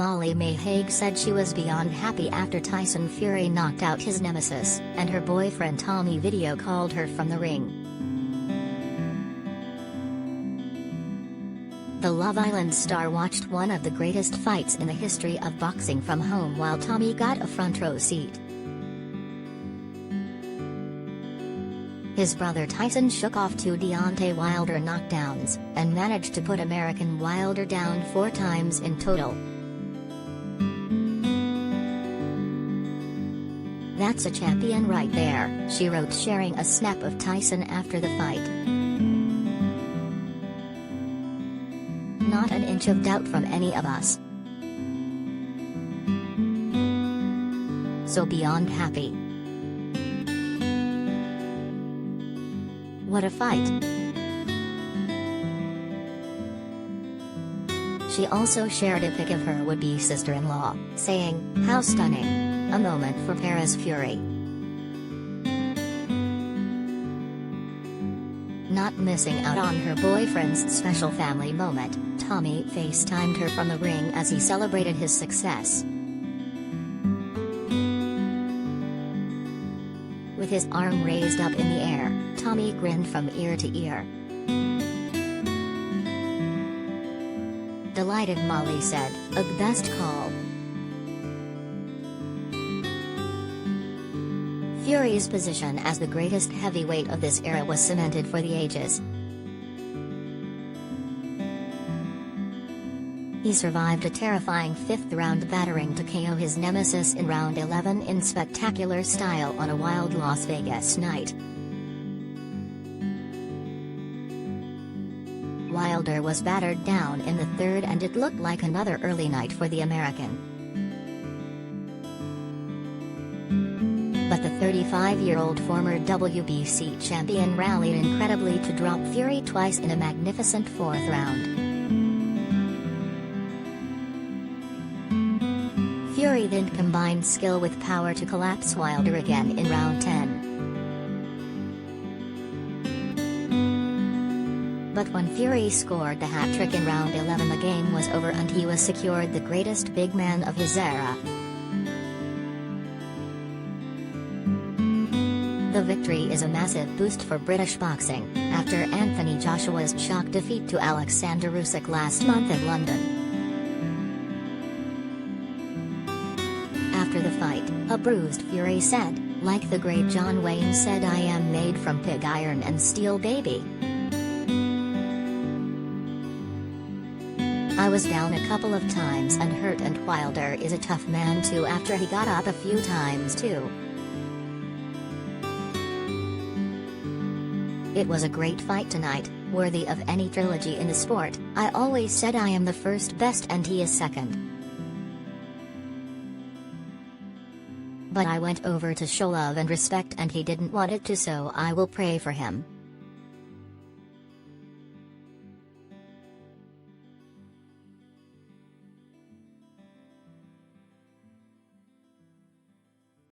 Molly-Mae Hague said she was beyond happy after Tyson Fury knocked out his nemesis, and her boyfriend Tommy video called her from the ring. The Love Island star watched one of the greatest fights in the history of boxing from home while Tommy got a front row seat. His brother Tyson shook off 2 Deontay Wilder knockdowns, and managed to put American Wilder down 4 times in total. "That's a champion right there," she wrote, sharing a snap of Tyson after the fight. "Not an inch of doubt from any of us. So beyond happy. What a fight." She also shared a pic of her would-be sister-in-law, saying, "How stunning. A moment for Paris Fury." Not missing out on her boyfriend's special family moment, Tommy FaceTimed her from the ring as he celebrated his success. With his arm raised up in the air, Tommy grinned from ear to ear. Delighted, Molly said, "A best call." Fury's position as the greatest heavyweight of this era was cemented for the ages. He survived a terrifying 5th-round battering to KO his nemesis in round 11 in spectacular style on a wild Las Vegas night. Wilder was battered down in the 3rd and it looked like another early night for the American. But the 35-year-old former WBC champion rallied incredibly to drop Fury twice in a magnificent 4th round. Fury then combined skill with power to collapse Wilder again in round 10. But when Fury scored the hat-trick in round 11, the game was over and he was secured the greatest big man of his era. The victory is a massive boost for British boxing, after Anthony Joshua's shock defeat to Alexander Usyk last month in London. After the fight, a bruised Fury said, "Like the great John Wayne said, I am made from pig iron and steel, baby. I was down a couple of times and hurt, and Wilder is a tough man too after he got up a few times too. It was a great fight tonight, worthy of any trilogy in the sport. I always said I am the first best and he is second. But I went over to show love and respect and he didn't want it to, so I will pray for him."